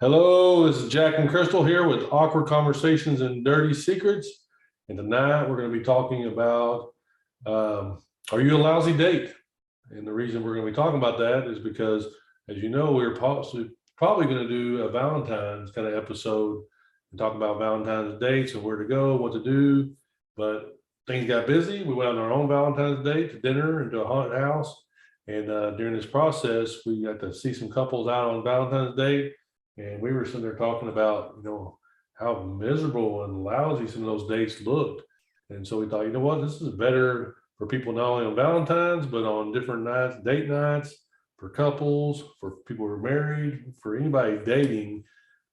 Hello, this is Jack and Crystal here with Awkward Conversations and Dirty Secrets. And tonight we're going to be talking about are you a lousy date? And the reason we're going to be talking about that is because, as you know, we're probably going to do a Valentine's kind of episode and talk about Valentine's dates and where to go, what to do. But things got busy. We went on our own Valentine's date to dinner and to a haunted house. And during this process, we got to see some couples out on Valentine's Day. And we were sitting there talking about, how miserable and lousy some of those dates looked. And so we thought, you know what, this is better for people not only on Valentine's, but on different nights, date nights, for couples, for people who are married, for anybody dating,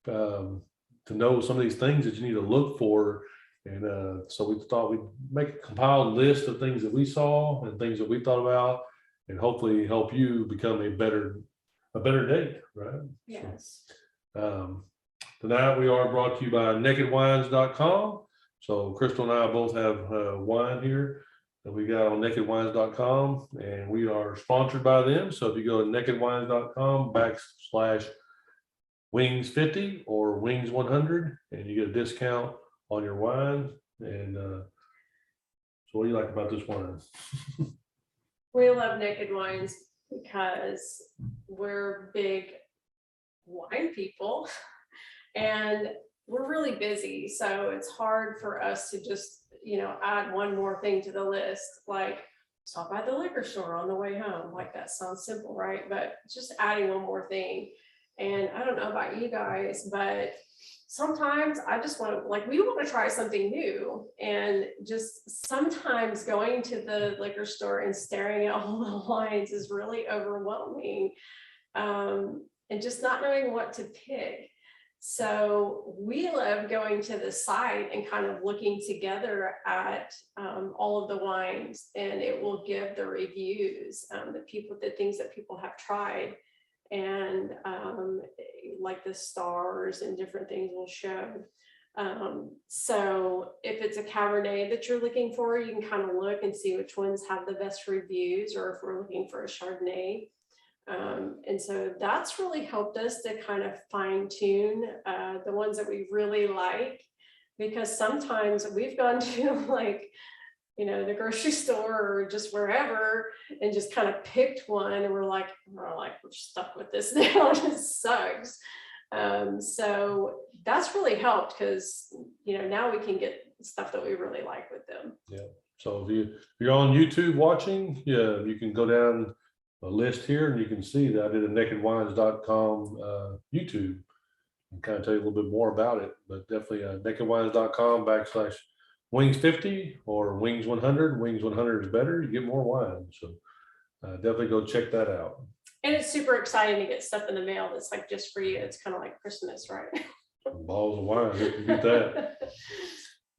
to know some of these things that you need to look for. And so we thought we'd make a compiled list of things that we saw and things that we thought about, and hopefully help you become a better date, right? Yes. Tonight we are brought to you by nakedwines.com. So Crystal and I both have wine here that we got on nakedwines.com, and we are sponsored by them. So if you go to nakedwines.com /wings50 or wings100, and you get a discount on your wine. And so what do you like about this wine? We love Naked Wines because we're big wine people and we're really busy. So it's hard for us to just, add one more thing to the list, like stop by the liquor store on the way home. Like that sounds simple, right? But just adding one more thing. And I don't know about you guys, but sometimes I just want to, we want to try something new, and just sometimes going to the liquor store and staring at all the wines is really overwhelming, and just not knowing what to pick. So we love going to the site and kind of looking together at all of the wines, and it will give the reviews, the things that people have tried. And like the stars and different things will show. So if it's a Cabernet that you're looking for, you can kind of look and see which ones have the best reviews, or if we're looking for a Chardonnay. And so that's really helped us to kind of fine tune the ones that we really like, because sometimes we've gone to the grocery store or just wherever and just kind of picked one, and we're stuck with this now. It sucks. So that's really helped, because now we can get stuff that we really like with them. Yeah. So if you're on YouTube watching, you can go down a list here and you can see that I did a nakedwines.com YouTube and kind of tell you a little bit more about it. But definitely nakedwines.com /wings50 or wings100. Wings100 is better. You get more wine. So definitely go check that out. And it's super exciting to get stuff in the mail that's just for you. It's kind of like Christmas, right? Balls of wine, you can get that.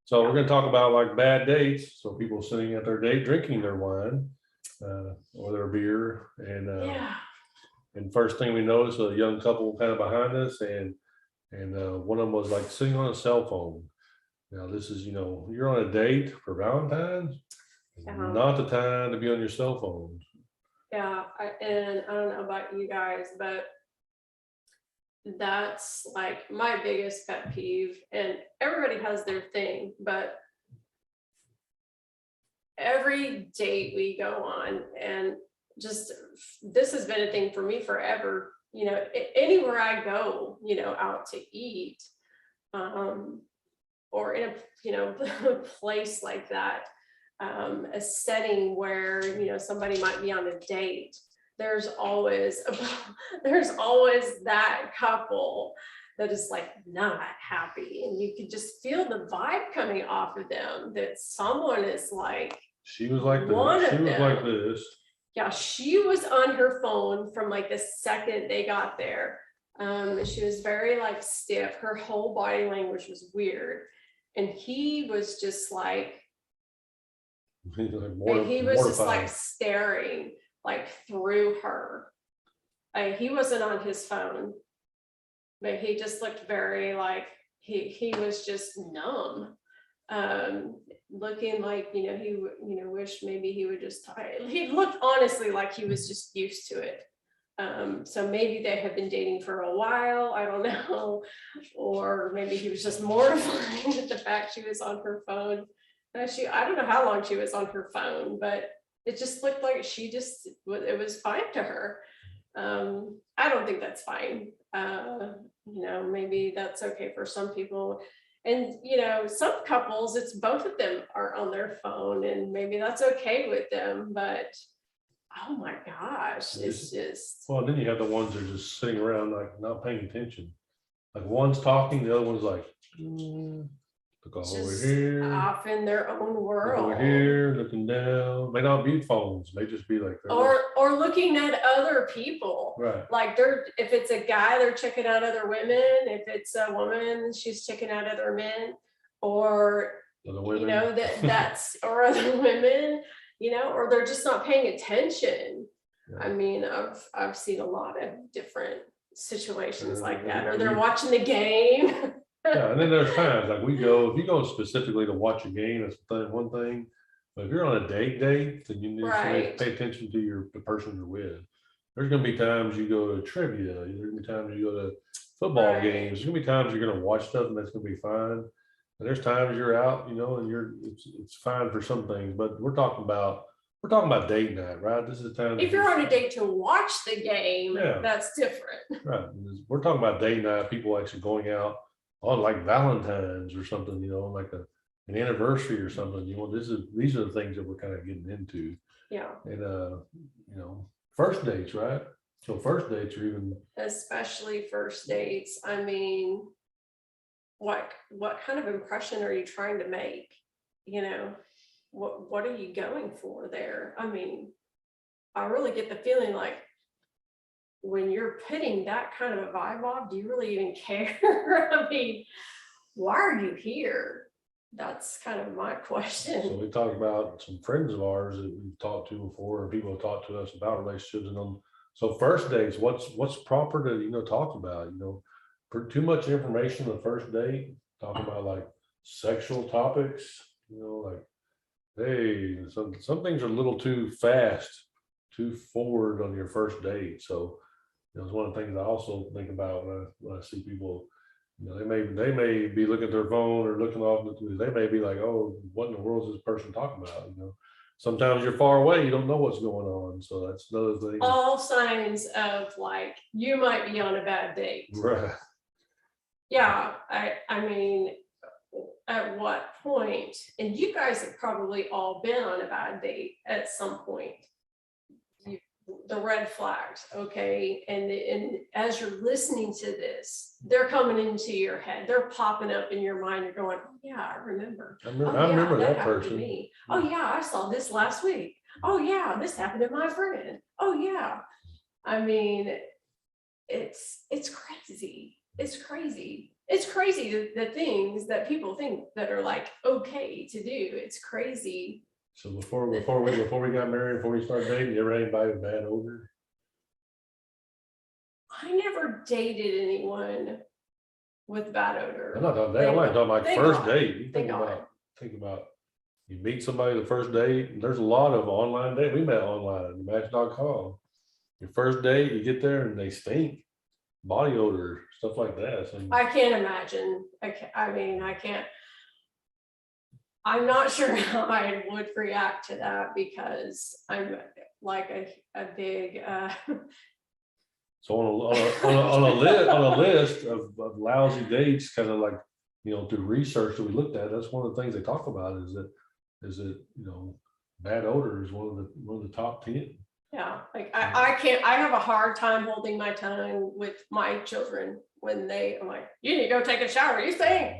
So we're going to talk about bad dates. So people sitting at their date drinking their wine or their beer. And first thing we noticed, a young couple kind of behind us, and one of them was sitting on a cell phone. Now this is, you're on a date for Valentine's, not the time to be on your cell phone. Yeah, and I don't know about you guys, but that's my biggest pet peeve. And everybody has their thing, but every date we go on, and just this has been a thing for me forever. Anywhere I go, out to eat, or in a place like that, a setting where somebody might be on a date, there's always that couple that is not happy, and you can just feel the vibe coming off of them, that someone is she was like this. Yeah, she was on her phone from the second they got there. She was very stiff. Her whole body language was weird, and he was just he was just staring through her. He wasn't on his phone, but he just looked very he was just numb, looking he wished maybe he would just he looked honestly like he was just used to it. So maybe they have been dating for a while, I don't know, or maybe he was just mortified at the fact she was on her phone. I don't know how long she was on her phone, but it just looked like it was fine to her. I don't think that's fine. Maybe that's okay for some people. And, some couples, it's both of them are on their phone and maybe that's okay with them, but oh my gosh, it's just. Well, then you have the ones that are just sitting around like not paying attention. Like one's talking, the other one's like, look over Just here, off in their own look world. over here, looking down. May not be phones, may just be like Or looking at other people. right. Like if it's a guy, they're checking out other women. If it's a woman, she's checking out other men. Or Other women. that's or other women, or they're just not paying attention. Yeah. I mean, I've seen a lot of different situations like that. Or they're watching the game. Yeah, and then there's times like if you go specifically to watch a game, that's one thing. But if you're on a date, then you need to pay attention to the person you're with. There's gonna be times you go to trivia, there's gonna be times you go to football games, there's gonna be times you're gonna watch stuff and that's gonna be fine. And there's times you're out, and it's fine for some things, but we're talking about date night, right? This is the time. If you're on a date to watch the game, that's different. Right. We're talking about date night, people actually going out on like Valentine's or something, like an anniversary or something. These are the things that we're kind of getting into. Yeah. And first dates, right? So first dates are even, especially first dates. I mean, what kind of impression are you trying to make? What are you going for there? I mean, I really get the feeling like when you're putting that kind of a vibe off, do you really even care? I mean, why are you here? That's kind of my question. So we talked about some friends of ours that we've talked to before, and people have talked to us about relationships and them. So first dates, what's proper to talk about? For too much information on the first date, talking about like sexual topics, like, hey, some things are a little too fast, too forward on your first date. So it's one of the things I also think about when I see people. They may be looking at their phone or looking off. They may be like, "Oh, what in the world is this person talking about?" Sometimes you're far away, you don't know what's going on. So that's another thing. All signs of like you might be on a bad date. Right. Yeah, I mean, at what point? And you guys have probably all been on a bad date at some point. The red flags, okay, and as you're listening to this, they're coming into your head, they're popping up in your mind. You're going, oh yeah, I remember. I remember that person. To me. Oh yeah, I saw this last week. Oh yeah, this happened to my friend. Oh yeah, I mean, it's crazy. It's crazy. It's crazy the things that people think that are like okay to do. It's crazy. So before we got married, before we started dating, you ever had anybody with bad odor? I never dated anyone with bad odor. I'm not talking that. I'm not talking like first date. You think about you meet somebody the first date, and there's a lot of online dating. We met online, Match.com. Your first date, you get there and they stink, body odor, stuff like that. So, I can't imagine. I can't. I'm not sure how I would react to that because I'm like a big. So on a list of lousy dates, kind of like through research that we looked at, that's one of the things they talk about is that bad odor is one of the top 10. Yeah, like I can't. I have a hard time holding my tongue with my children when I'm like, you need to go take a shower. You stink.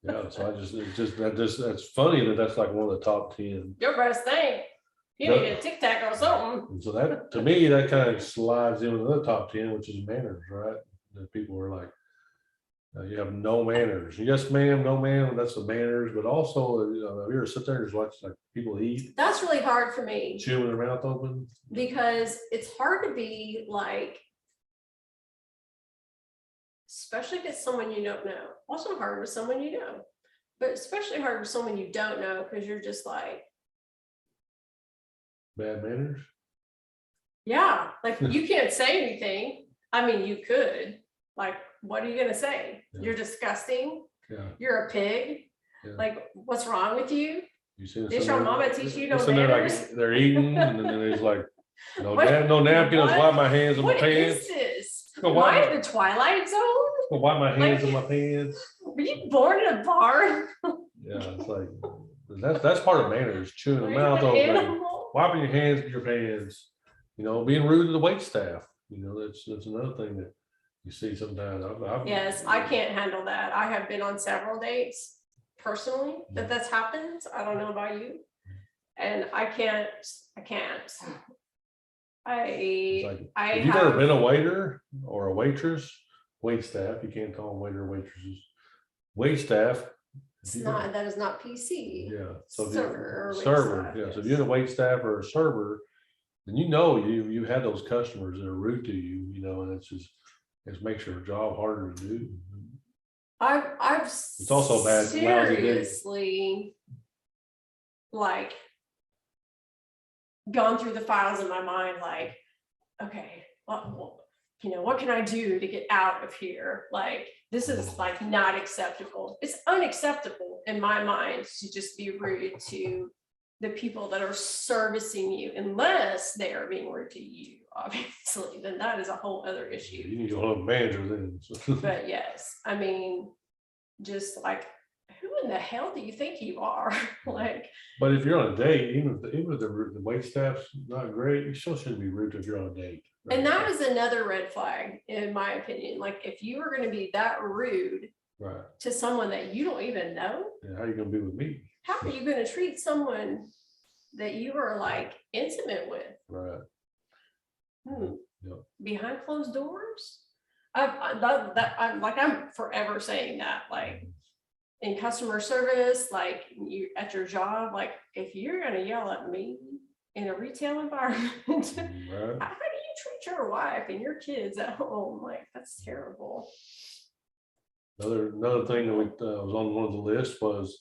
Yeah, so that's funny that's like one of the top 10. Your breath stink. You need a Tic Tac or something. And so that, to me, that kind of slides in with the top 10, which is manners, right? That people are like, you have no manners. Yes, ma'am, no ma'am, that's the manners. But also, if you ever sit there and just watch like people eat. That's really hard for me. Chewing their mouth open. Because it's hard to be like, especially if it's someone you don't know. Also hard with someone you know, but especially hard with someone you don't know because you're just like. Bad manners? Yeah, like you can't say anything. I mean, you could, like, what are you gonna say? Yeah. You're disgusting. Yeah. You're a pig. Yeah. Like, what's wrong with you? You see Did your mama teach you no they're manners? like they're eating, and then there's like no What- no napkin. Let's wipe my hands on my What is pants. this? Go Am wipe I my- in the Twilight Zone? Go wipe my hands Like- on my pants. Were you born in a barn? Yeah, it's like that's part of manners, chewing the Are you mouth an open, animal? wiping your hands with your pants. You know, being rude to the wait staff. You know, that's another thing that you see sometimes. Yes, I can't handle that. I have been on several dates personally that's happened. I don't know about you. And I can't. It's I like, if you've ever been a waiter or a waitress, wait staff, you can't call them waiter or waitresses. Wait staff. It's not, that is not PC. Yeah. So if Server or wait server, staff, yeah. yes. So if you're in a wait staff or a server, then you know you had those customers that are rude to you, you know, and it makes your job harder to do. I've It's also bad, lousy day. seriously like gone through the files in my mind, like, okay, you know, what can I do to get out of here? Like, this is like not acceptable. It's unacceptable in my mind to just be rude to the people that are servicing you, unless they are being rude to you, obviously, then that is a whole other issue. You need to go to a manager then. But yes, I mean, just like, who in the hell do you think you are? Like, But if you're on a date, even if the wait staff's not great, you still shouldn't be rude if you're on a date. Right? and that is another red flag, in my opinion. Like, if you are going to be that rude Right. to someone that you don't even know, Yeah, how you gonna be with me? how are you going to treat someone that you are like intimate with? Right. Yep. Behind closed doors? I'm like, I'm forever saying that, like, in customer service, like you at your job, like, if you're going to yell at me in a retail environment, Right. how do you treat your wife and your kids at home? Like, that's terrible. Another thing that was on one of the lists was,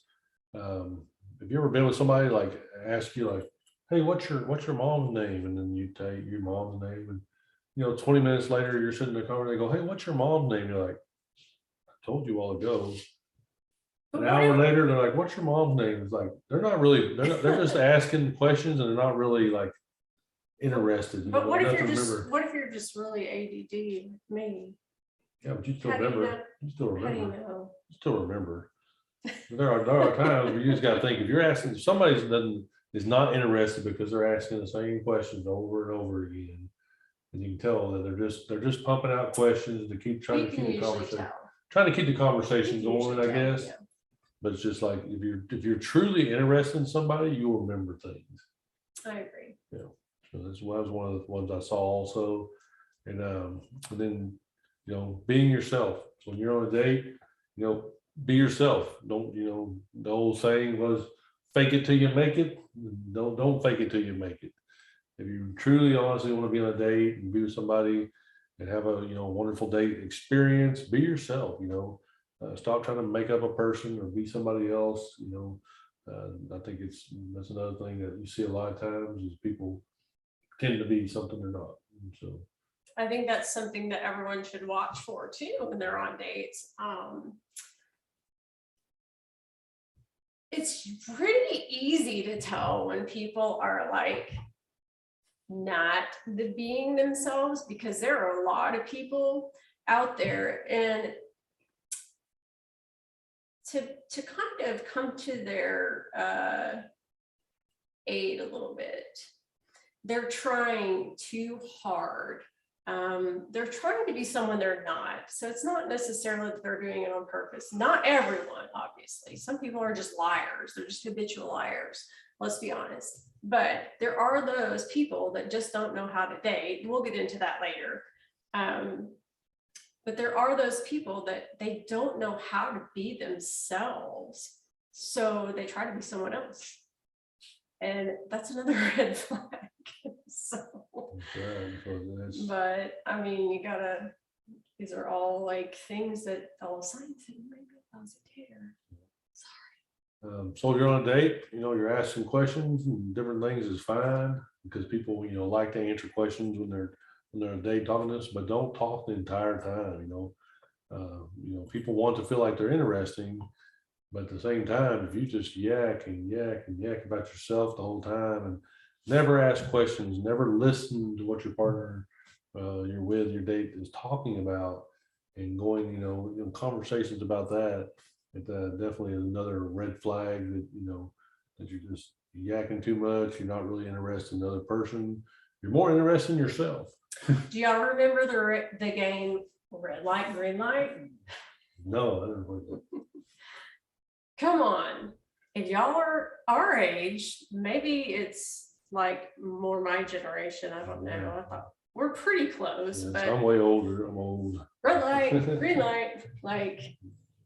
have you ever been with somebody like ask you like, hey, what's your mom's name? And then you take your mom's name, and you know, 20 minutes later you're sitting in the car and they go, hey, what's your mom's name? You're like, I told you a while ago. An hour later, they're like, what's your mom's name? It's like, they're they're just asking questions, and they're not really like interested. You But know, what if enough you're to just, remember. what if you're just really ADD, me? Yeah, but you still How do you remember. know? You still How do you remember. know? You still remember. There are times where you just got to think, if you're asking, if somebody is not interested because they're asking the same questions over and over again, and you can tell that they're just pumping out questions to keep trying You to can keep the usually conversation tell. trying to keep the You conversation can going, usually I tell, guess. yeah. But it's just like if you're truly interested in somebody, you'll remember things. I agree. So that was one of the ones I saw also. And then, you know, being yourself. So when you're on a date, you know, be yourself. Don't, you know, the old saying was fake it till you make it. Don't fake it till you make it. If you truly honestly want to be on a date and be with somebody and have a, you know, wonderful date experience, be yourself, you know. Stop trying to make up a person or be somebody else, you know. I think that's another thing that you see a lot of times is people tend to be something they're not. And so I think that's something that everyone should watch for too when they're on dates. It's pretty easy to tell when people are like not being themselves, because there are a lot of people out there, and to kind of come to their aid a little bit, they're trying too hard. They're trying to be someone they're not. So it's not necessarily that they're doing it on purpose. Not everyone, obviously. Some people are just liars. They're just habitual liars. Let's be honest. But there are those people that just don't know how to date. We'll get into that later. But there are those people that they don't know how to be themselves. So they try to be someone else. And that's another red flag. But I mean, these are all like things that all signs that you might be a lousy dater. Sorry. So you're on a date, you're asking questions and different things is fine, because people, like to answer questions when they're on a date talking to us, but don't talk the entire time, people want to feel like they're interesting, but at the same time, if you just yak and yak and yak about yourself the whole time and never ask questions, never listen to what your partner you're with, your date is talking about, and going, conversations about that, it definitely is another red flag that, that you're just yakking too much. You're not really interested in the other person. You're more interested in yourself. Do y'all remember the game red light, green light? No, I didn't play that. Come on. If y'all are our age, maybe it's like more my generation. I don't know. I thought we're pretty close, Yes, but I'm way older. I'm old. red light, green light, like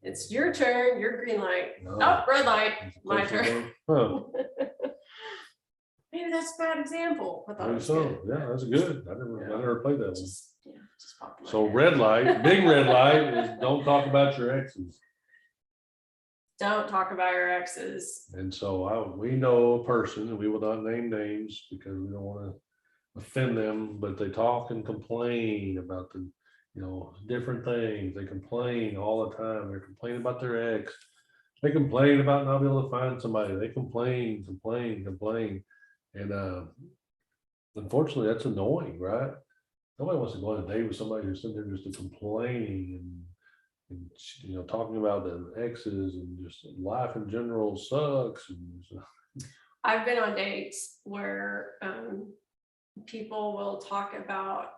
it's your turn, your green light. No. Oh, red light, my Question turn. game? Huh. Maybe that's a bad example. I thought it Maybe was so. good. Yeah, that's good. I never played that one. Just popped in my So head. red light, big red light is don't talk about your exes. Don't talk about your exes. And so we know a person, and we will not name names because we don't want to offend them, but they talk and complain about the, different things. They complain all the time. They're complaining about their ex. They complain about not being able to find somebody. They complain. And unfortunately, that's annoying, right? Nobody wants to go on a date with somebody who's sitting there just complaining and talking about the exes and just life in general sucks. And I've been on dates where people will talk about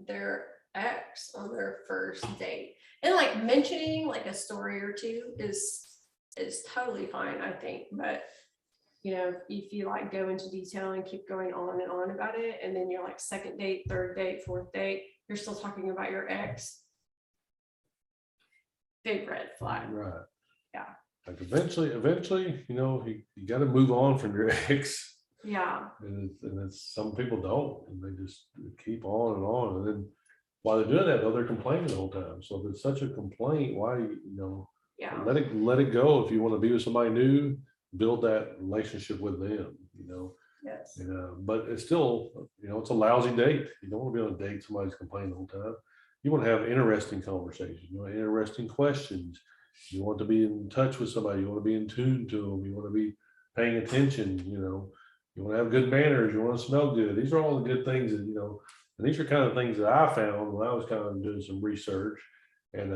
their ex on their first date, and like mentioning like a story or two is totally fine, I think. But if you like go into detail and keep going on and on about it, and then you're like second date, third date, fourth date, you're still talking about your ex, big red flag. right. Yeah. Like eventually, you got to move on from your ex. Yeah. And it's some people don't, and they just keep on and on. And then while they're doing that, though, they're complaining the whole time. So if it's such a complaint, why, Yeah. let it go. If you want to be with somebody new, build that relationship with them, Yes. but it's still, it's a lousy date. You don't want to be on a date, somebody's complaining the whole time. You want to have interesting conversations, interesting questions. You want to be in touch with somebody. You want to be in tune to them. You want to be paying attention, you want to have good manners. You want to smell good. These are all the good things that, and these are kind of things that I found when I was kind of doing some research. And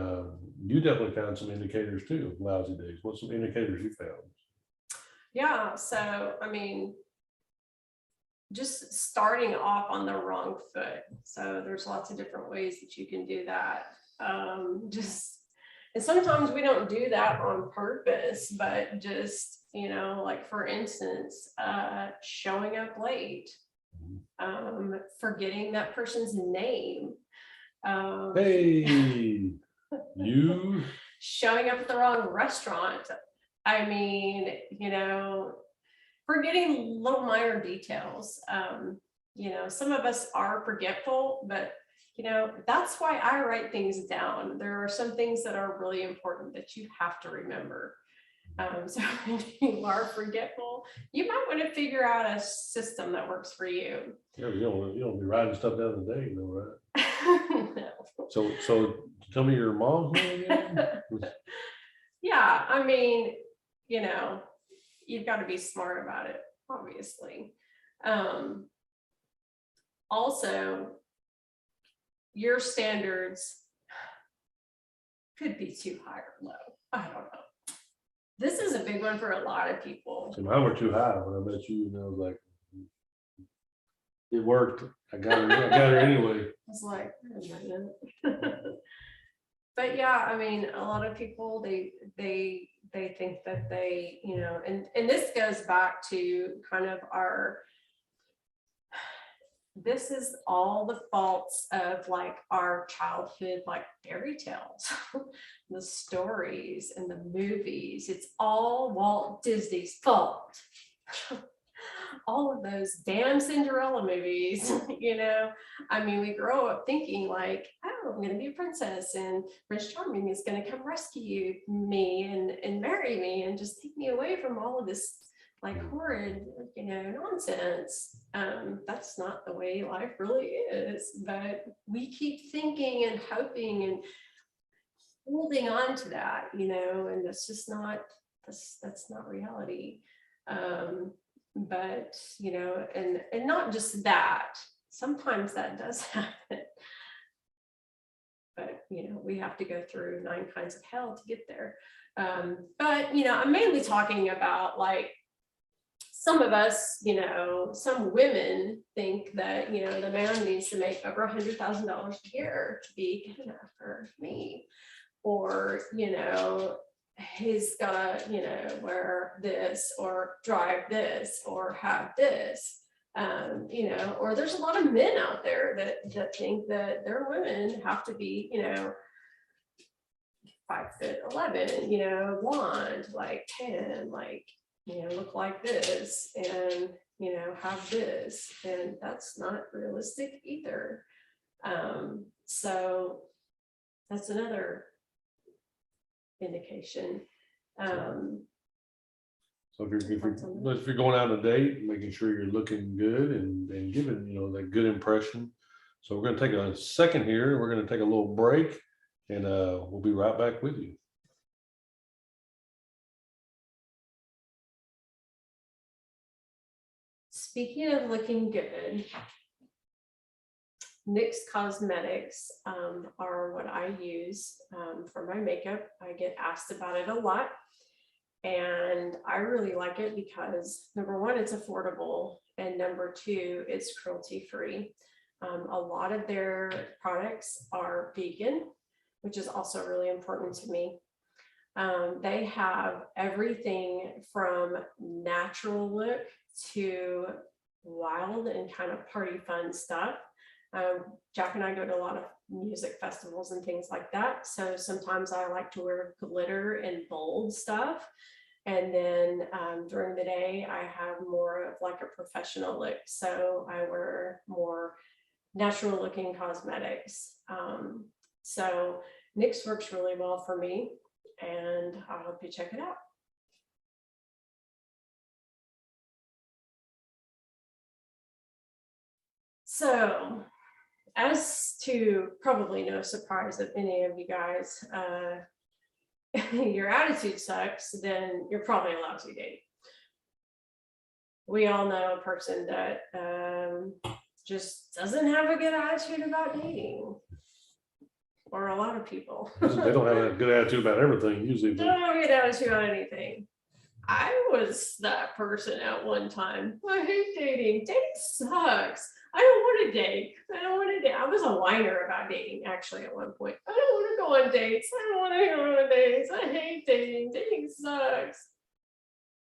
you definitely found some indicators too of lousy days. What's some indicators you found? Yeah. So, I mean, just starting off on the wrong foot. So there's lots of different ways that you can do that. And sometimes we don't do that on purpose, but just, like for instance, showing up late, forgetting that person's name. Hey, you showing up at the wrong restaurant. I mean, forgetting little minor details. Some of us are forgetful, but that's why I write things down. There are some things that are really important that you have to remember. So if you are forgetful, you might want to figure out a system that works for you. Yeah, you don't be writing stuff down today, right? No. So tell me your mom's name again. Yeah, I mean, you've got to be smart about it, obviously. Also, your standards could be too high or low. I don't know. This is a big one for a lot of people. So mine were too high when I met you, and I was like, it worked. I got her anyway. I was like, but yeah, I mean, a lot of people, they think that they, and this goes back to kind of this is all the faults of like our childhood, like fairy tales, the stories and the movies. It's all Walt Disney's fault. all of those damn Cinderella movies, you know. I mean, we grow up thinking like, oh, I'm gonna be a princess and Prince Charming is gonna come rescue me and marry me and just take me away from all of this like horrid, you know, nonsense. That's not the way life really is, but we keep thinking and hoping and holding on to that, you know, and that's just not, that's not reality. But, you know, and not just that, sometimes that does happen. But, you know, we have to go through 9 kinds of hell to get there. But, you know, I'm mainly talking about like, some of us, you know, some women think that, you know, the man needs to make over $100,000 a year to be good enough for me. Or, you know, he's gotta, you know, wear this or drive this or have this. You know, or there's a lot of men out there that think that their women have to be, you know, 5'11", you know, blonde, like tan, like, you know, look like this and, you know, have this, and that's not realistic either. So that's another indication. So if you're going out on a date, making sure you're looking good and giving, you know, that good impression. So we're going to take a second here. We're going to take a little break, and we'll be right back with you. Speaking of looking good, Nyx Cosmetics are what I use for my makeup. I get asked about it a lot, and I really like it because number one, it's affordable, and number two, it's cruelty free. A lot of their products are vegan, which is also really important to me. They have everything from natural look to wild and kind of party fun stuff. Jack and I go to a lot of music festivals and things like that. So sometimes I like to wear glitter and bold stuff. And then during the day, I have more of like a professional look. So I wear more natural looking cosmetics. So Nyx works really well for me, and I hope you check it out. So, as to probably no surprise of any of you guys, your attitude sucks, then you're probably a lousy date. We all know a person that just doesn't have a good attitude about dating, or a lot of people. They don't have a good attitude about everything usually. Don't have a good attitude about anything. I was that person at one time. I hate dating. Dating sucks. I don't want to date. I don't want to date. I was a whiner about dating actually at one point. I don't want to go on dates. I don't want to go on dates. I hate dating. Dating sucks.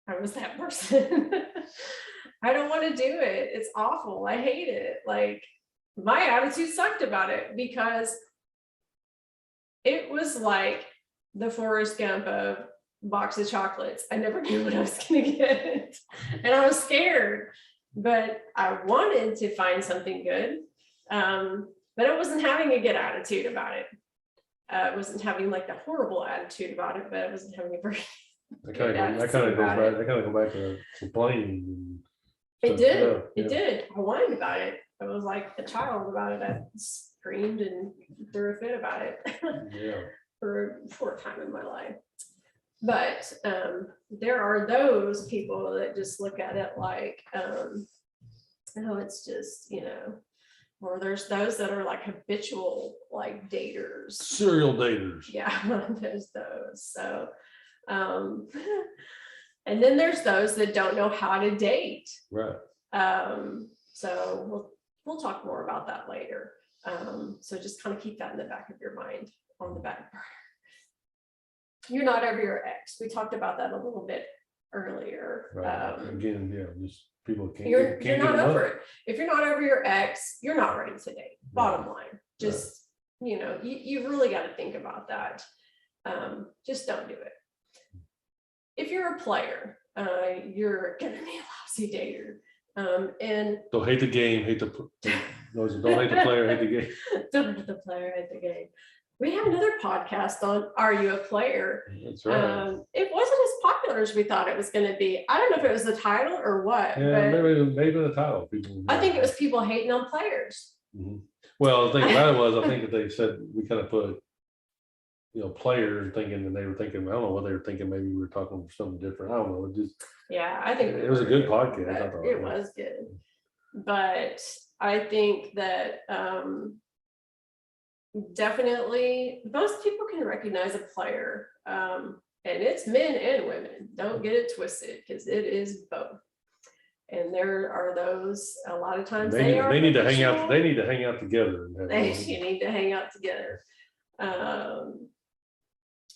I was that person. I don't want to do it. It's awful. I hate it. Like, my attitude sucked about it because it was like the Forrest Gump of box of chocolates. I never knew what I was going to get. And I was scared, but I wanted to find something good. But I wasn't having a good attitude about it. I wasn't having like the horrible attitude about it, but I wasn't having a very That kind of go back to complaining. It did. It did. I whined about it. I was like a child about it. I screamed and threw a fit about it. Yeah. for a time in my life. But there are those people that just look at it like, oh, it's just, you know, or there's those that are like habitual, like daters. Serial daters. Yeah, there's those. So, and then there's those that don't know how to date. Right. So we'll talk more about that later. So just kind of keep that in the back of your mind, on the back burner. You're not over your ex. We talked about that a little bit earlier. Right. Again, yeah, just people can't. You're get not enough. over it. If you're not over your ex, you're not ready to date. Bottom line, just you know, you really got to think about that. Just don't do it. If you're a player, you're gonna be a lousy dater. And Don't hate the game, don't hate the player, hate the game. don't hate the player, hate the game. We have another podcast on Are You a Player? That's right. It wasn't as popular as we thought it was going to be. I don't know if it was the title or what, Yeah, but maybe the title. I think it was people hating on players. Mhm. Well, the thing about it was, I think that they said we kind of put, players thinking, and they were thinking, I don't know what they were thinking. Maybe we were talking about something different. I don't know. It just, Yeah, I think it was a good podcast. I thought it was good. But I think that definitely most people can recognize a player. And it's men and women. Don't get it twisted, because it is both. And there are those, a lot of times they need to hang out. They need to hang out together. They need to hang out together.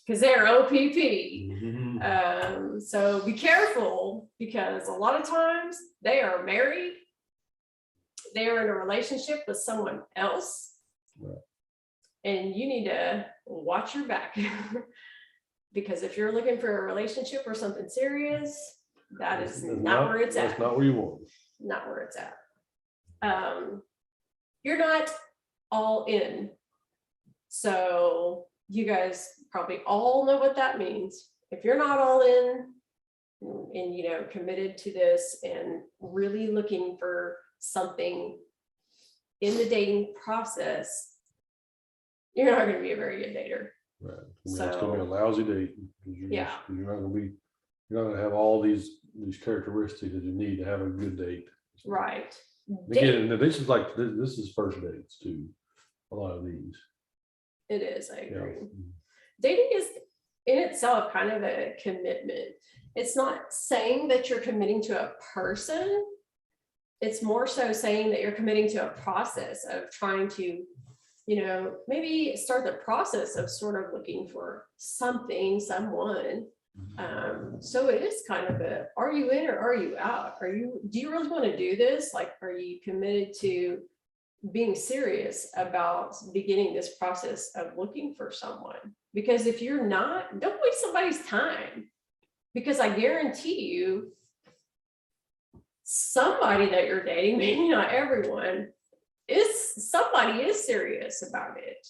Because they're OPP. Mhm. So be careful, because a lot of times they are married, they are in a relationship with someone else, Right. and you need to watch your back. Because if you're looking for a relationship or something serious, that is not where it's at. That's not where you want. Not where it's at. You're not all in. So you guys probably all know what that means. If you're not all in and committed to this and really looking for something in the dating process, you're not going to be a very good dater. Right. It's gonna be a lousy date. You're not gonna have all these characteristics that you need to have a good date. Right. Again, this is first dates too. A lot of these. It is, I agree. Yeah. Dating is in itself kind of a commitment. It's not saying that you're committing to a person. It's more so saying that you're committing to a process of trying to, maybe start the process of sort of looking for something, someone. So it is kind of are you in or are you out? Do you really want to do this? Like, are you committed to being serious about beginning this process of looking for someone? Because if you're not, don't waste somebody's time, because I guarantee you somebody that you're dating, maybe not everyone, somebody is serious about it,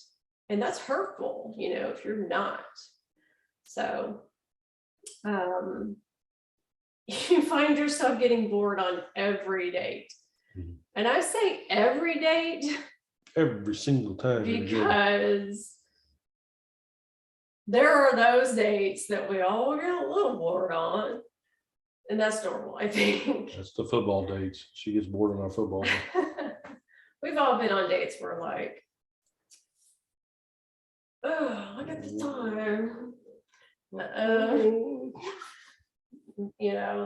and that's hurtful, if you're not. So you find yourself getting bored on every date. Mhm. And I say every date Every single time. because there are those dates that we all get a little bored on, and that's normal, I think. That's the football dates. She gets bored on our football. We've all been on dates where like, oh, look at the time.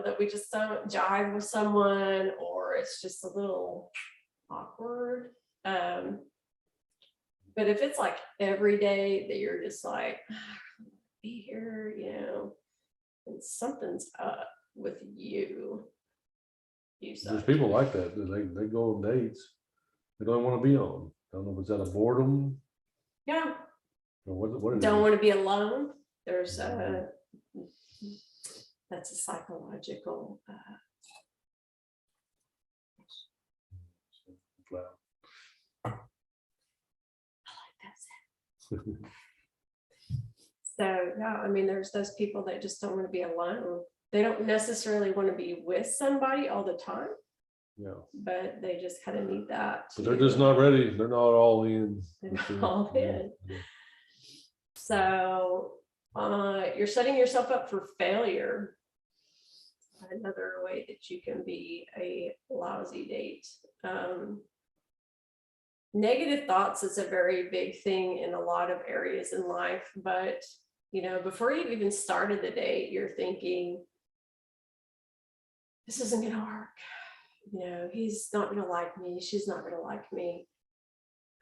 That we just don't jive with someone, or it's just a little awkward. But if it's like every day that you're just like, be here, and something's up with you. There's people like that. They go on dates they don't want to be on. I don't know if it's out of boredom. Yeah. Or what Don't want to be alone. There's that's a psychological So yeah, I mean, there's those people that just don't want to be alone. They don't necessarily want to be with somebody all the time. Yeah. But they just kind of need that. But they're just not ready. They're not all in. They're all in. So you're setting yourself up for failure. Another way that you can be a lousy date. Negative thoughts is a very big thing in a lot of areas in life, but before you've even started the date, you're thinking, this isn't going to work. He's not going to like me. She's not going to like me.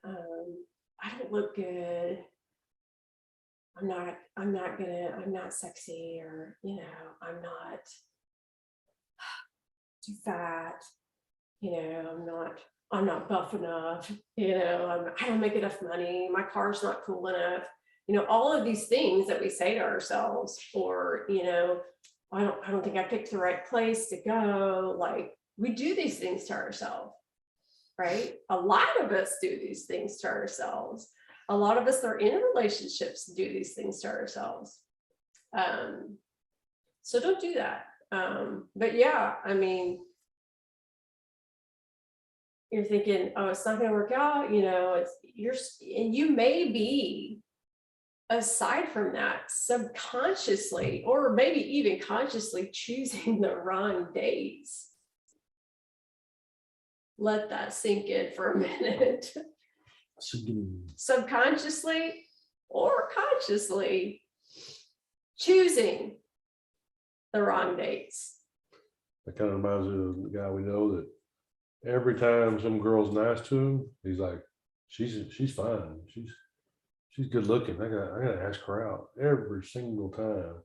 I don't look good. I'm not sexy, or, I'm not too fat. I'm not buff enough. I don't make enough money. My car's not cool enough. All of these things that we say to ourselves, or, I don't think I picked the right place to go. Like, we do these things to ourselves, right? A lot of us do these things to ourselves. A lot of us that are in relationships do these things to ourselves. So don't do that. But yeah, I mean, you're thinking, oh, it's not going to work out, and you may be, aside from that, subconsciously or maybe even consciously choosing the wrong dates. Let that sink in for a minute. Subconsciously or consciously choosing the wrong dates. That kind of reminds me of the guy we know that every time some girl's nice to him, he's like, she's fine. She's good looking. I gotta ask her out every single time.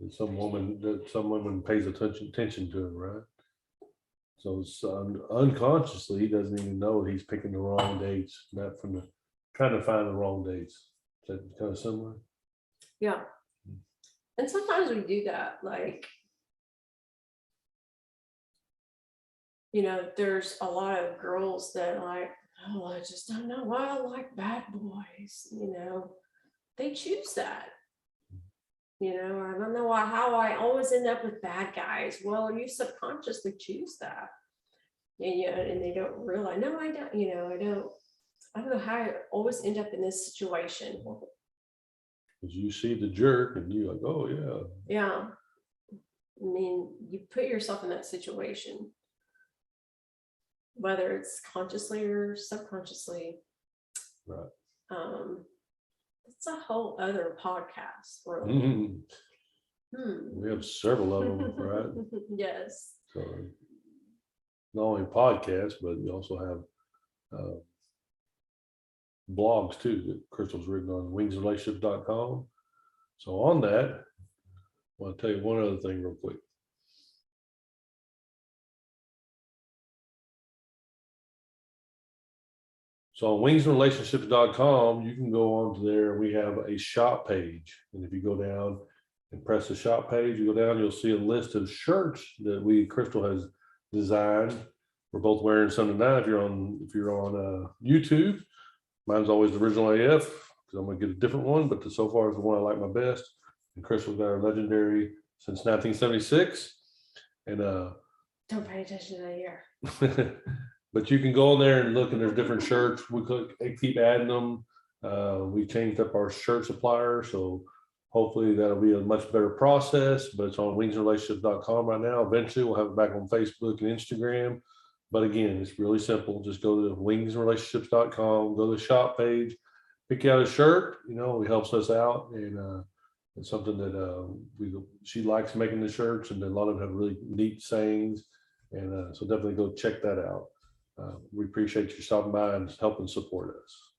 That some woman pays attention to him, right? So it's, unconsciously, he doesn't even know he's picking the wrong dates, not from the trying to find the wrong dates. Is that kind of similar? Yeah. And sometimes we do that, like, there's a lot of girls that are like, oh, I just don't know why I like bad boys, they choose that. I don't know how I always end up with bad guys. Well, you subconsciously choose that. And they don't realize, no, I don't, I don't know how I always end up in this situation. Because you see the jerk and you're like, oh yeah. Yeah. I mean, you put yourself in that situation, whether it's consciously or subconsciously. Right. It's a whole other podcast, really. We have several of them, right? Yes. So not only podcasts, but you also have blogs too that Crystal's written on wingsrelationships.com. So on that, I want to tell you one other thing real quick. So on wingsrelationships.com, you can go onto there. We have a shop page. And if you go down and press the shop page, you go down, you'll see a list of shirts that Crystal has designed. We're both wearing some tonight. If you're on YouTube, mine's always the original AF because I'm gonna get a different one, but so far it's the one I like my best. And Crystal's got our legendary since 1976. And don't pay attention to that year. But you can go in there and look, and there's different shirts. We keep adding them. We changed up our shirt supplier, so hopefully that'll be a much better process. But it's on wingsrelationships.com right now. Eventually, we'll have it back on Facebook and Instagram. But again, it's really simple. Just go to wingsrelationships.com, go to the shop page, pick out a shirt. It helps us out, and it's something that she likes making the shirts, and a lot of them have really neat sayings. And so definitely go check that out. We appreciate you stopping by and helping support us.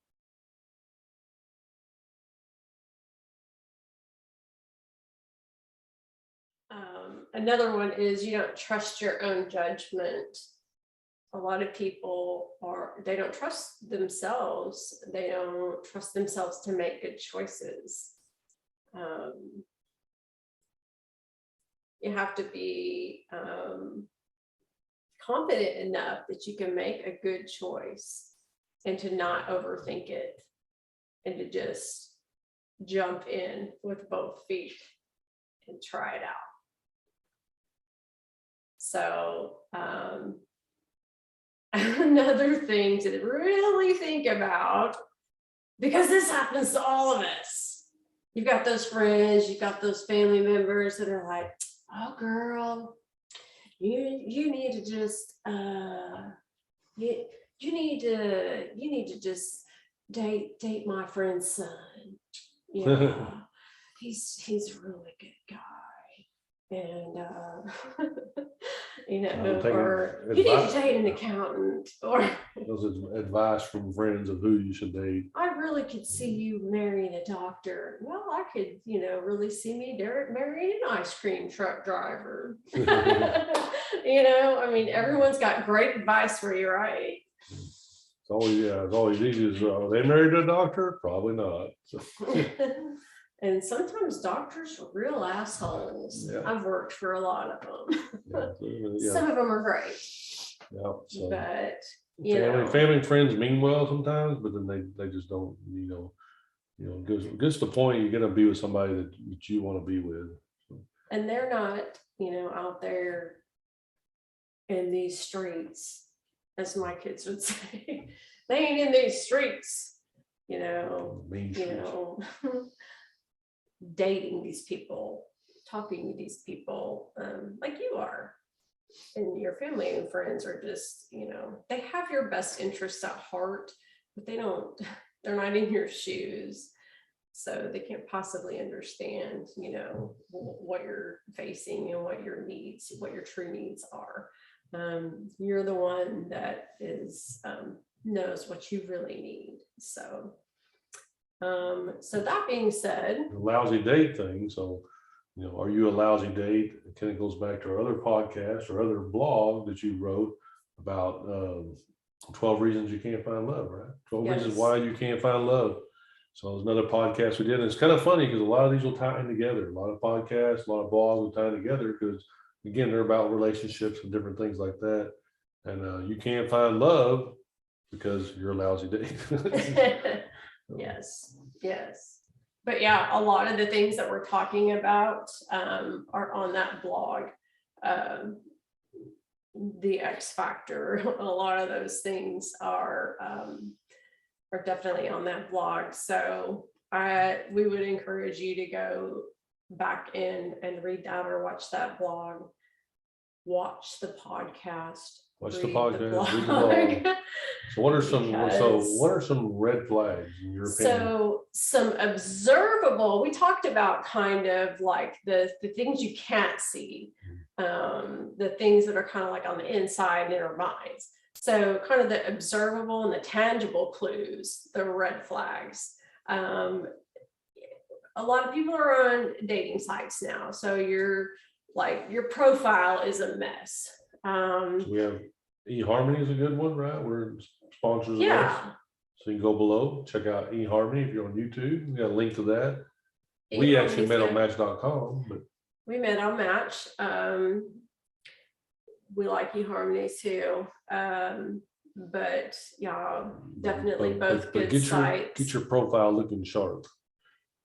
Another one is you don't trust your own judgment. A lot of people they don't trust themselves. They don't trust themselves to make good choices. You have to be confident enough that you can make a good choice and to not overthink it and to just jump in with both feet and try it out. So another thing to really think about, because this happens to all of us. You've got those friends, you've got those family members that are like, oh girl, you need to just you need to just date my friend's son. Yeah, he's a really good guy, and or you need to date an accountant, or those are advice from friends of who you should date. I really could see you marrying a doctor. Well, I could, really see me marrying an ice cream truck driver. Everyone's got great advice for you, right? It's always easy. Are they married to a doctor? Probably not. So. And sometimes doctors are real assholes. Yeah. I've worked for a lot of them. Yeah. Some of them are great, Yeah. So but you know, family and friends mean well sometimes, but then they just don't, gets to the point you're gonna be with somebody that you want to be with. and they're not, out there in these streets, as my kids would say. They ain't in these streets, Mean streets. dating these people, talking to these people, like you are. And your family and friends are just, they have your best interests at heart, but they're not in your shoes. So they can't possibly understand, what you're facing and what your true needs are. You're the one that knows what you really need. So that being said, The lousy date thing. So, are you a lousy date? It kind of goes back to our other podcast or other blog that you wrote about 12 reasons you can't find love, right? 12 reasons Yes. why you can't find love. So there's another podcast we did. And it's kind of funny because a lot of these will tie in together. A lot of podcasts, a lot of blogs will tie together because, again, they're about relationships and different things like that. And you can't find love because you're a lousy date. Yes. But yeah, a lot of the things that we're talking about are on that blog. The X Factor, a lot of those things are definitely on that blog. So we would encourage you to go back in and read that or watch that blog, watch the podcast. Watch read the podcast, read the blog. blog. So what are some red flags in your opinion? So some observable, we talked about kind of like the things you can't see, the things that are kind of like on the inside in our minds. So kind of the observable and the tangible clues, the red flags. A lot of people are on dating sites now. So your profile is a mess. We have eHarmony is a good one, right? We're sponsors of Yeah. us. So you can go below, check out eHarmony if you're on YouTube. We got a link to that. We actually met on Match.com, but we met on Match. We like eHarmony too. But yeah, definitely both good sites. Get your profile looking sharp.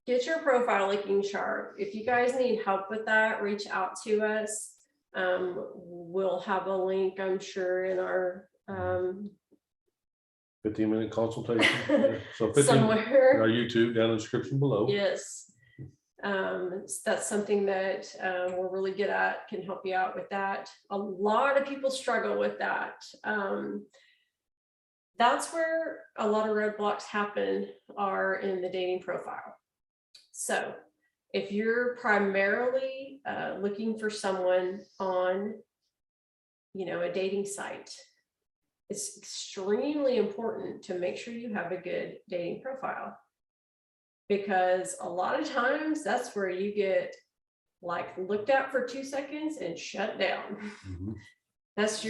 Get your profile looking sharp. If you guys need help with that, reach out to us. We'll have a link, I'm sure, in our 15-minute consultation. Yeah. So 15 somewhere. Our YouTube down in the description below. Yes. That's something that we're really good at, can help you out with that. A lot of people struggle with that. That's where a lot of roadblocks happen, are in the dating profile. So if you're primarily looking for someone on, a dating site, it's extremely important to make sure you have a good dating profile, because a lot of times that's where you get looked at for 2 seconds and shut down. Mm-hmm. That's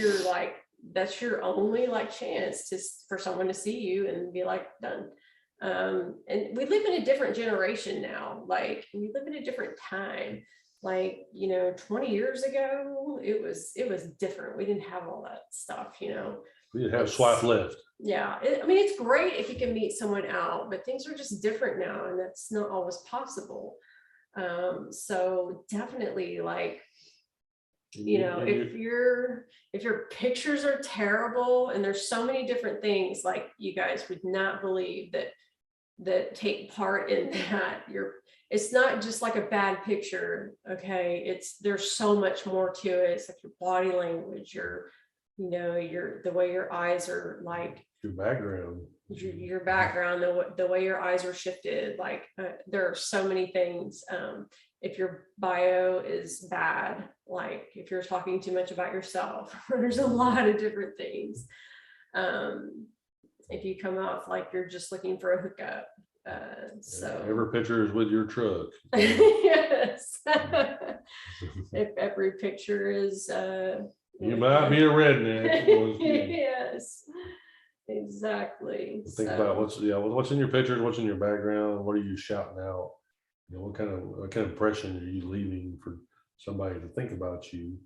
your only chance for someone to see you and be done. And we live in a different generation now. We live in a different time. 20 years ago, it was different. We didn't have all that stuff, We didn't have swipe left. Yeah. It's great if you can meet someone out, but things are just different now, and that's not always possible. So definitely if your pictures are terrible, and there's so many different things, you guys would not believe that take part in that. It's not just a bad picture. Okay. There's so much more to it. It's your body language, the way your eyes are your background, the way your eyes are shifted. There are so many things. If your bio is bad, if you're talking too much about yourself, there's a lot of different things. If you come off you're just looking for a hookup, so every picture is with your truck. Yes. If every picture is you might be a redneck. Yes, exactly. Think about what's in your pictures, what's in your background, what are you shouting out? You know, what kind of impression are you leaving for somebody to think about you?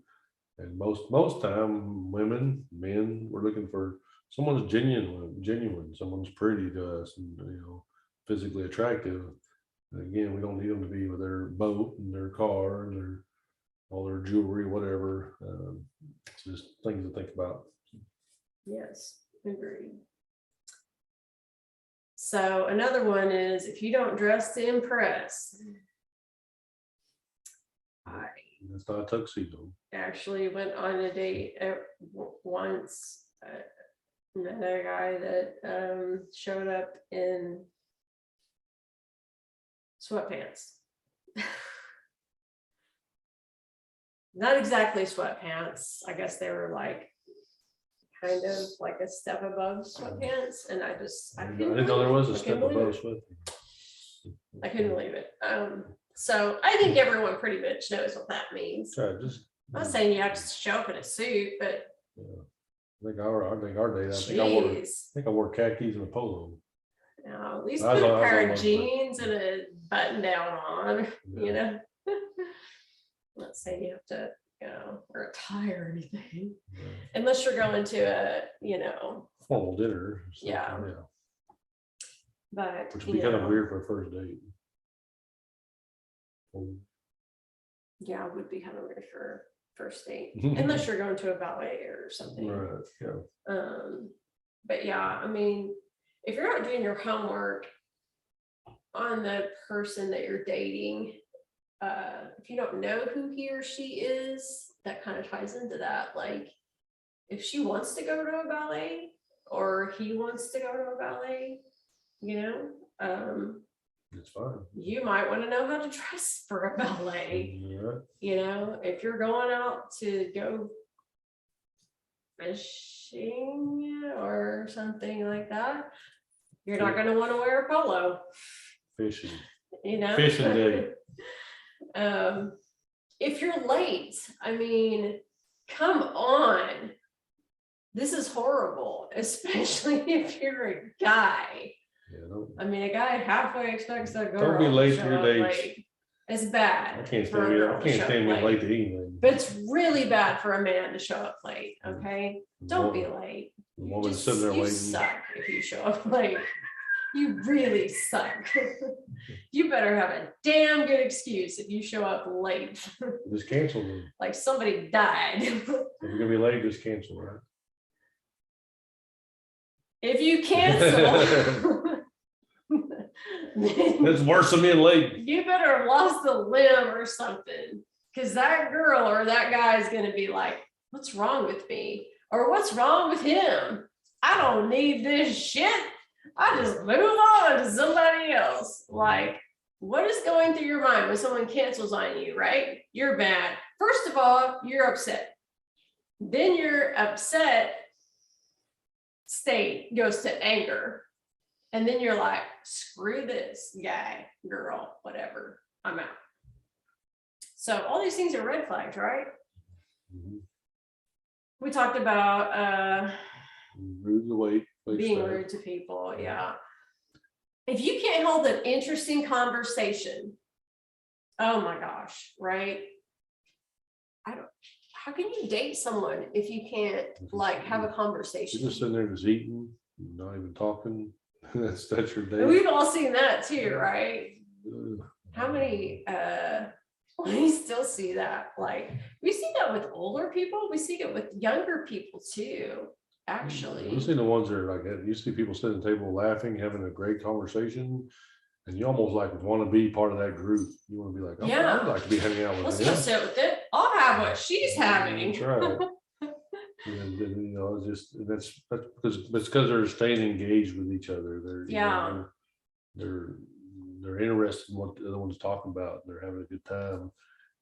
And most time, women, men, we're looking for someone's genuine, someone's pretty to us, and you know, physically attractive. And again, we don't need them to be with their boat and their car and their all their jewelry, whatever. It's just things to think about. Yes, agreed. So another one is if you don't dress to impress. I It's not a tuxedo. actually went on a date once. Met a guy that showed up in sweatpants. Not exactly sweatpants. I guess they were like kind of like a step above sweatpants, and I didn't know there was a step above sweat. I couldn't believe it. So I think everyone pretty much knows what that means. Sorry, I'm not saying you have to show up in a suit, but I think our date. I think I wore khakis and a polo. At least put a pair of jeans and a button down on, you know. I'm not saying you have to, you know, wear a tie or anything, unless you're going to a, you know, formal dinner. Yeah. But which would be kind of weird for a first date. Yeah, it would be kind of weird for first date, unless you're going to a ballet or something. Right. Yeah. But yeah, I mean, if you're not doing your homework on the person that you're dating, if you don't know who he or she is, that kind of ties into that. Like, if she wants to go to a ballet or he wants to go to a ballet, you know, it's fine. You might want to know how to dress for a ballet. Yeah. You know, if you're going out to go fishing or something like that, you're not going to want to wear a polo. Fishing. You know, fishing day. If you're late, I mean, come on. This is horrible, especially if you're a guy. Yeah, I mean, a guy halfway expects a girl. Don't be late to your dates. Late. It's bad. I can't stand being late to anything. But it's really bad for a man to show up late. Okay, don't be late. The woman sitting there waiting. You suck if you show up late. You really suck. You better have a damn good excuse if you show up late. Just cancel them. Like somebody died. If you're gonna be late, just cancel, right? If you cancel, it's worse than being late. You better have lost a limb or something, because that girl or that guy is going to be like, what's wrong with me? Or what's wrong with him? I don't need this shit. I just move on to somebody else. Like, what is going through your mind when someone cancels on you, right? You're mad. First of all, you're upset. Then your upset state goes to anger. And then you're like, screw this guy, girl, whatever, I'm out. So all these things are red flags, right? Mm-hmm. We talked about rude to wait, being rude to people, yeah. If you can't hold an interesting conversation, oh my gosh, right? How can you date someone if you can't like have a conversation? You're just sitting there just eating, not even talking. that's your date. We've all seen that too, right? How many we still see that? Like, we see that with older people, we see it with younger people too, actually. You see the ones that are like that. You see people sitting at the table laughing, having a great conversation, and you almost like want to be part of that group. You want to be like, oh, yeah, I'd like to be hanging out with Let's them. go sit with it. I'll have what she's having. That's right. And you know, it's just that's because they're staying engaged with each other. They're interested in what the other one's talking about. They're having a good time.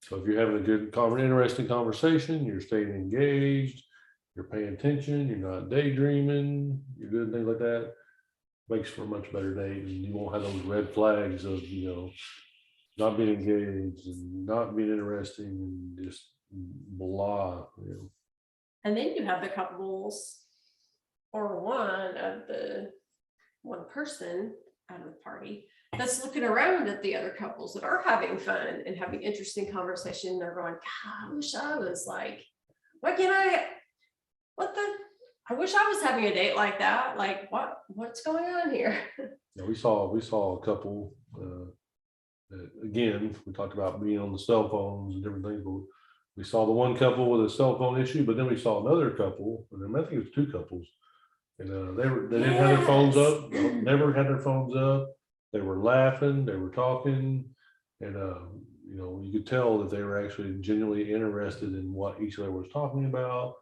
So if you're having a good, interesting conversation, you're staying engaged, you're paying attention, you're not daydreaming, you're doing things like that, makes for a much better date, and you won't have those red flags of, you know, not being engaged and not being interesting and just blah, you know. And then you have the couples or one person out of the party that's looking around at the other couples that are having fun and having interesting conversation. They're going, God, I wish I was like, what can I, what the, I wish I was having a date like that. Like, what's going on here? Yeah, we saw a couple, that, again, we talked about being on the cell phones and different things, but we saw the one couple with a cell phone issue, but then we saw another couple, and then I think it was two couples. And they didn't have their phones up, never had their phones up. They were laughing, they were talking, and you know, you could tell that they were actually genuinely interested in what each other was talking about.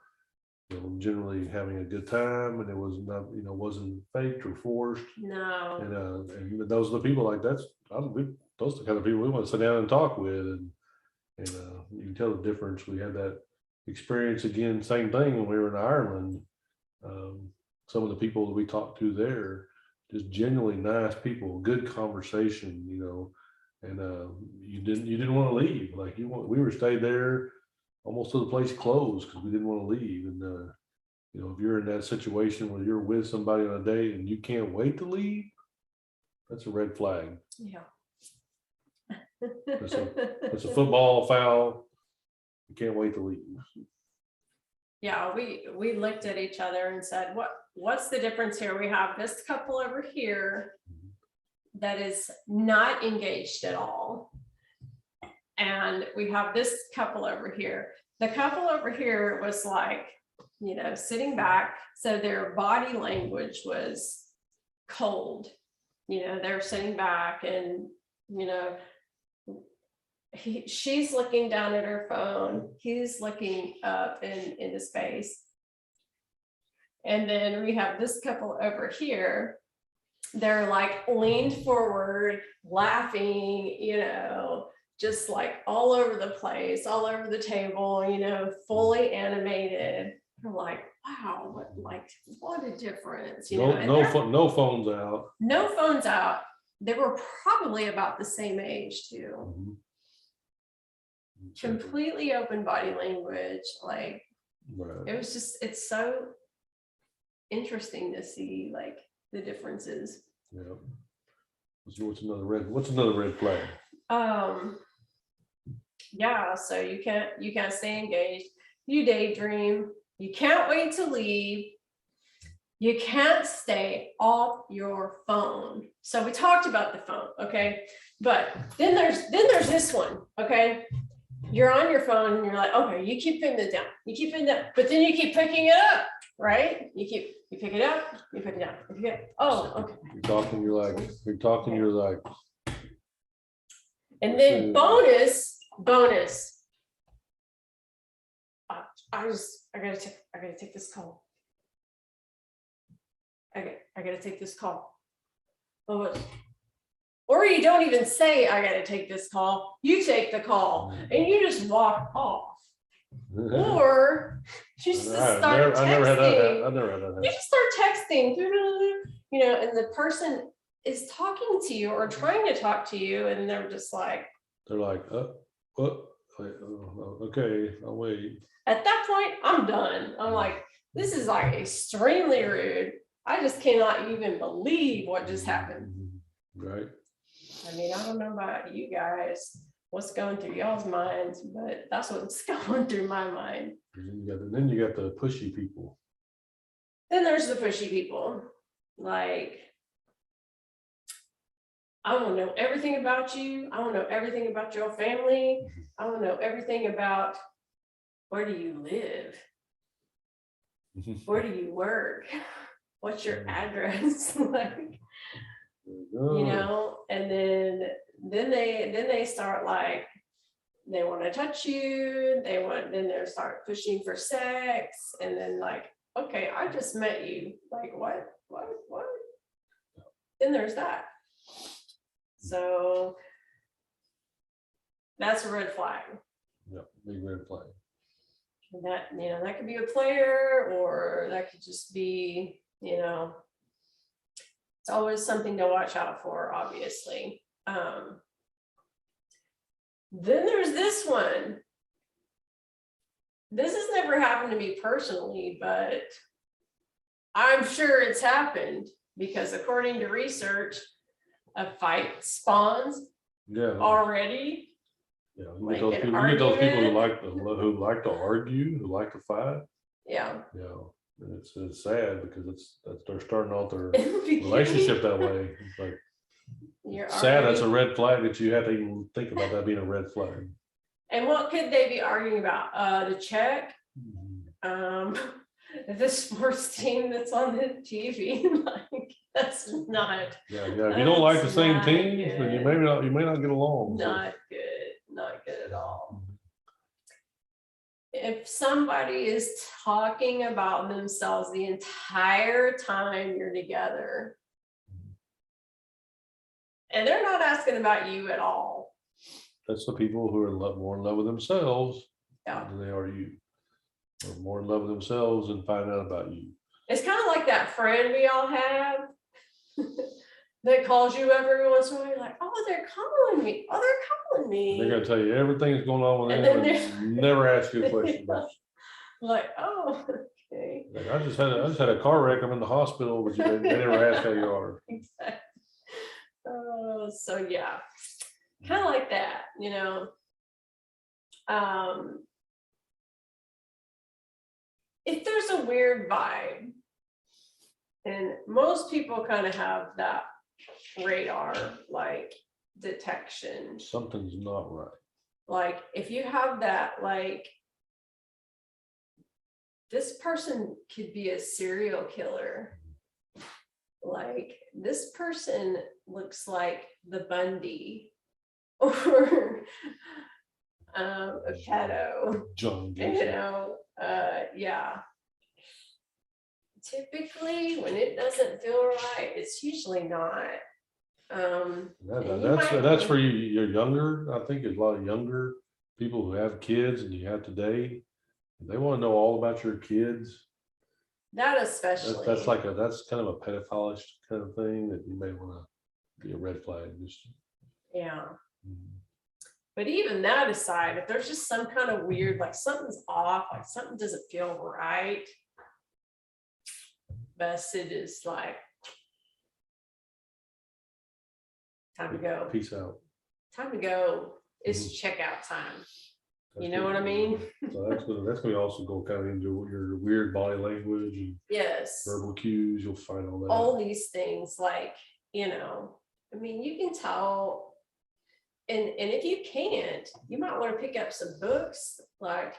You know, generally having a good time, and it was not, you know, wasn't faked or forced. No. And those are the people like those are the kind of people we want to sit down and talk with, and you can tell the difference. We had that experience again, same thing when we were in Ireland. Some of the people that we talked to there, just genuinely nice people, good conversation, you know, and you didn't want to leave. Like we were stayed there almost till the place closed because we didn't want to leave. And you know, if you're in that situation where you're with somebody on a date and you can't wait to leave, that's a red flag. Yeah. It's a football foul. You can't wait to leave. Yeah, we looked at each other and said, what's the difference here? We have this couple over here that is not engaged at all. And we have this couple over here. The couple over here was like, you know, sitting back. So their body language was cold. You know, they're sitting back and, you know, she's looking down at her phone. He's looking up into space. And then we have this couple over here. They're like leaned forward, laughing, you know, just like all over the place, all over the table, you know, fully animated. We're like, wow, what a difference. You know, no phones out. No phones out. They were probably about the same age too. Mm-hmm. Completely open body language. Like, right. It was just, it's so interesting to see like the differences. Yeah. What's another red flag? Yeah, so you can't stay engaged. You daydream. You can't wait to leave. You can't stay off your phone. So we talked about the phone, okay? But then there's this one, okay? You're on your phone and you're like, okay, you keep putting it down. You keep putting it down, but then you keep picking it up, right? You pick it up, you pick it down. Oh, okay. You're talking, you're like. And then bonus. I gotta take this call. I gotta take this call. Oh, or you don't even say, I gotta take this call. You take the call and you just walk off. Or you just start texting. I never had that. You just start texting, you know, and the person is talking to you or trying to talk to you, and they're like, what? Okay, I'll wait. At that point, I'm done. I'm like, this is like extremely rude. I just cannot even believe what just happened. Right. I mean, I don't know about you guys, what's going through y'all's minds, but that's what's going through my mind. Then you got the pushy people. Then there's the pushy people. Like, I want to know everything about you. I want to know everything about your family. I want to know everything about, where do you live? Where do you work? What's your address? Like, you know, and then they start like, they want to touch you. Then they start pushing for sex. And then like, okay, I just met you. Like, what? Then there's that. So that's a red flag. Yeah, big red flag. That, you know, that could be a player, or that could just be, you know, it's always something to watch out for, obviously. Then there's this one. This has never happened to me personally, but I'm sure it's happened, because according to research, a fight spawns Yeah. already. Yeah. Like You an get those people argument. who like to argue, who like to fight. Yeah. And it's sad because they're starting out their In the beginning. relationship that way. It's like You're sad. That's a already- red flag that you have to even think about that being a red flag. And what could they be arguing about? The check, the sports team that's on the TV. Like that's not. Yeah. If you don't like the That's same not team, good. then you may not get along. So. Not good. Not good at all. If somebody is talking about themselves the entire time you're together, and they're not asking about you at all. That's the people who are more in love with themselves than they are you. Or more in love with themselves and find out about you. It's kind of like that friend we all have that calls you every once in a while. You're like, oh, they're calling me. Oh, they're calling me. They're gonna tell you everything that's going on with And them then and never ask you a question about it. Like, oh, okay. Like, I just had a car wreck. I'm in the hospital, but they never ask how you are. Exactly. Oh, so yeah, kind of like that, you know. If there's a weird vibe, and most people kind of have that radar like detection. Something's not right. Like if you have that, like this person could be a serial killer. Like this person looks like the Bundy or a pedo, John you know, yeah. Typically when it doesn't feel right, it's usually not. That's for you. You're younger. I think there's a lot of younger people who have kids and you have to date. They want to know all about your kids. That especially. That's kind of a pedophilish kind of thing that you may want to be a red flag. Yeah. But even that aside, if there's just some kind of weird, like something's off, like something doesn't feel right, best it is like time to go. Peace out. Time to go. It's checkout time. You know what I mean? So that's gonna also go kind of into your weird body language and Yes. verbal cues. You'll find all that. All these things, like, you know, I mean, you can tell. And if you can't, you might want to pick up some books like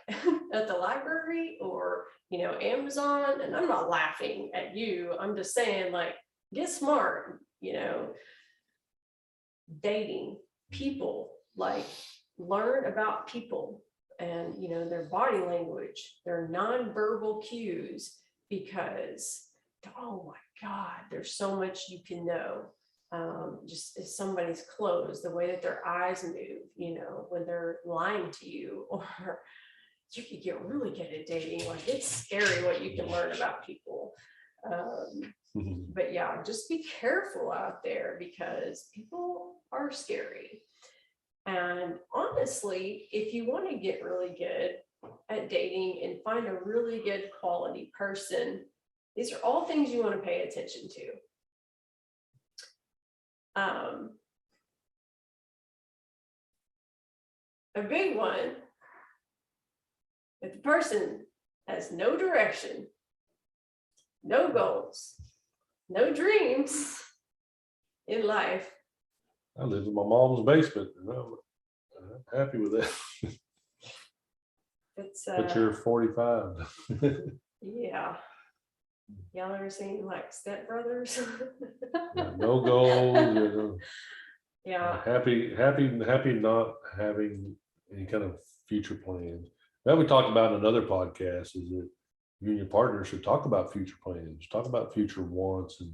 at the library or, you know, Amazon. And I'm not laughing at you. I'm just saying, like, get smart, you know, dating people, like learn about people and, you know, their body language, their nonverbal cues, because, oh my God, there's so much you can know. Just if somebody's clothes, the way that their eyes move, you know, when they're lying to you, or you could get really good at dating. Like it's scary what you can learn about people. But yeah, just be careful out there because people are scary. And honestly, if you want to get really good at dating and find a really good quality person, these are all things you want to pay attention to. A big one, if the person has no direction, no goals, no dreams in life. I live in my mom's basement and I'm happy with that. It's but you're 45. Yeah. Y'all ever seen like Step Brothers? No goals. You know. Yeah. Happy not having any kind of future plans. That we talked about in another podcast is that you and your partner should talk about future plans, talk about future wants and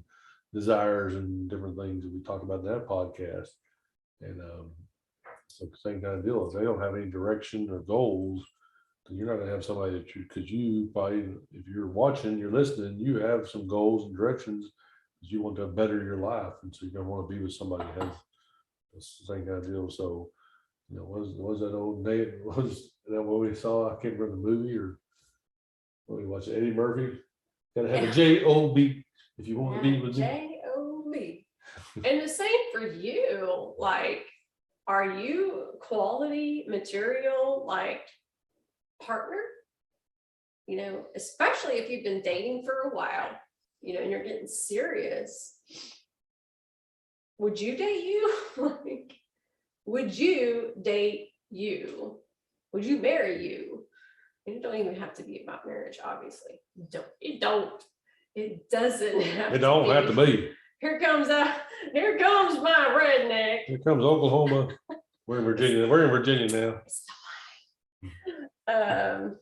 desires and different things that we talked about in that podcast. And so same kind of deal. If they don't have any direction or goals, then you're not gonna have somebody that because you probably, if you're watching, you're listening, you have some goals and directions because you want to better your life. And so you're gonna want to be with somebody who has the same kind of deal. So, you know, was that old name? Was that what we saw? I can't remember the movie or what we watched. Eddie Murphy. Gotta have a J-O-B if you want to be with me. J-O-B. And the same for you. Like, are you quality material, like, partner? You know, especially if you've been dating for a while, you know, and you're getting serious. Would you date you? Like, would you date you? Would you marry you? And it don't even have to be about marriage, obviously. It doesn't have It don't have to be. Here comes my redneck. Here comes Oklahoma. We're in Virginia. We're in Virginia now.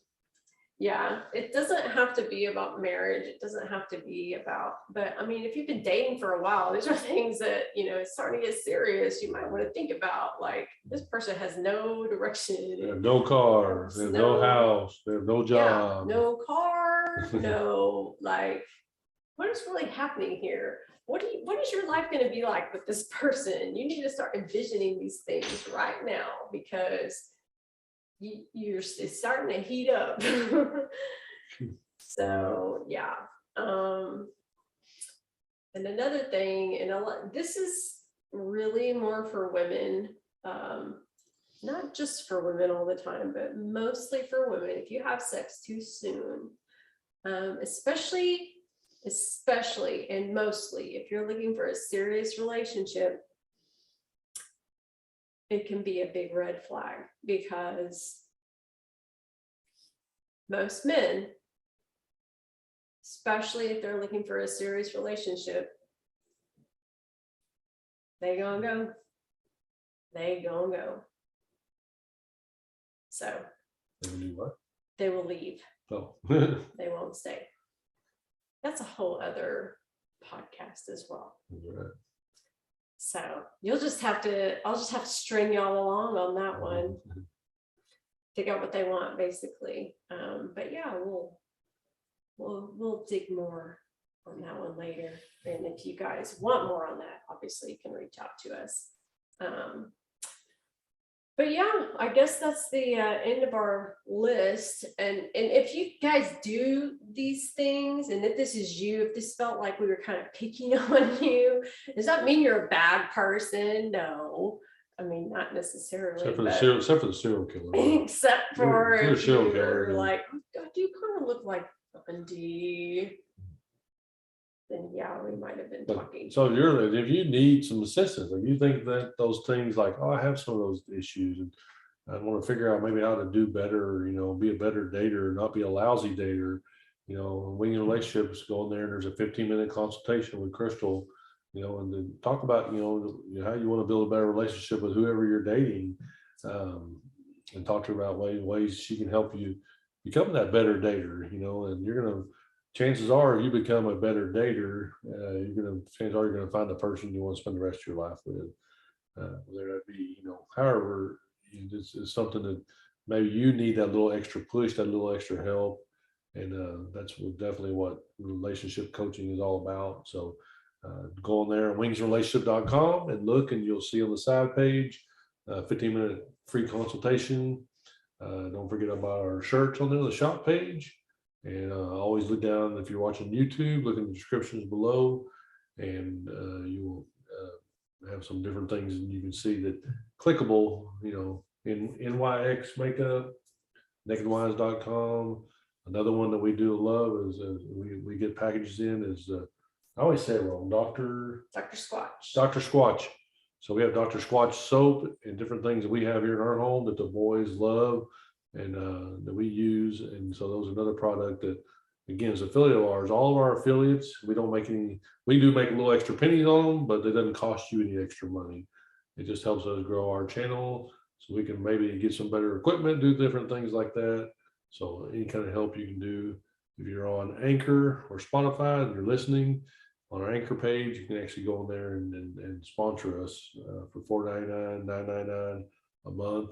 Yeah, it doesn't have to be about marriage. It doesn't have to be about, but I mean, if you've been dating for a while, these are things that, you know, it's starting to get serious. You might want to think about, like, this person has no direction. They have no car, they have no house, they have no job. Yeah, no car, no, like, what is really happening here? What is your life going to be like with this person? You need to start envisioning these things right now, because it's starting to heat up. So yeah. And another thing, and this is really more for women, not just for women all the time, but mostly for women. If you have sex too soon, especially and mostly if you're looking for a serious relationship, it can be a big red flag, because most men, especially if they're looking for a serious relationship, they gonna go. So They will do what? they will leave. Oh. They won't stay. That's a whole other podcast as well. Right. So I'll just have to string y'all along on that one. Figure out what they want, basically. But yeah, we'll dig more on that one later. And if you guys want more on that, obviously you can reach out to us. But yeah, I guess that's the end of our list. And if you guys do these things, and if this is you, if this felt like we were kind of picking on you, does that mean you're a bad person? No. I mean, not necessarily. Except for the serial killer. Except for You're a if serial you're killer. like, oh, do you kind of look like Bundy? Then yeah, we might have been talking. So if you need some assistance, if you think that those things like, oh, I have some of those issues and I want to figure out maybe how to do better, you know, be a better dater, not be a lousy dater, you know, Wing Relationships, go in there and there's a 15-minute consultation with Crystal, you know, and then talk about, you know, how you want to build a better relationship with whoever you're dating, and talk to her about ways she can help you become that better dater, you know, and chances are if you become a better dater, chances are you're going to find the person you want to spend the rest of your life with, whether that be, you know, however, it's something that maybe you need that little extra push, that little extra help. And that's definitely what relationship coaching is all about. So go on there, wingsrelationship.com, and look, and you'll see on the side page, 15-minute free consultation. Don't forget about our shirts on there, the shop page. And always look down, if you're watching YouTube, look in the descriptions below, and you will have some different things, and you can see that clickable, you know, in NYX makeup, nakedwines.com. Another one that we do love is we get packages in is I always say it wrong, Dr. Squatch. So we have Dr. Squatch soap and different things that we have here in our home that the boys love and that we use. And so those are another product that, again, is affiliate of ours. All of our affiliates, we don't make any, we do make a little extra pennies on them, but it doesn't cost you any extra money. It just helps us grow our channel so we can maybe get some better equipment, do different things like that. So any kind of help you can do. If you're on Anchor or Spotify and you're listening, on our Anchor page, you can actually go in there and sponsor us for $4.99, $9.99 a month,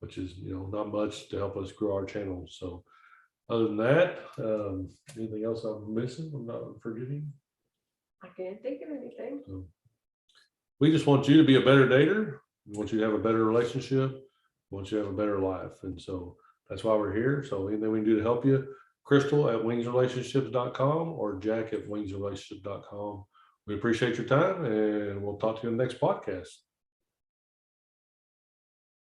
which is, you know, not much to help us grow our channel. So other than that, anything else I'm missing? I'm not forgetting. I can't think of anything. So we just want you to be a better dater. We want you to have a better relationship. We want you to have a better life. And so that's why we're here. So anything we can do to help you, Crystal at wingsrelationships.com or Jack at wingsrelationships.com. We appreciate your time and we'll talk to you in the next podcast.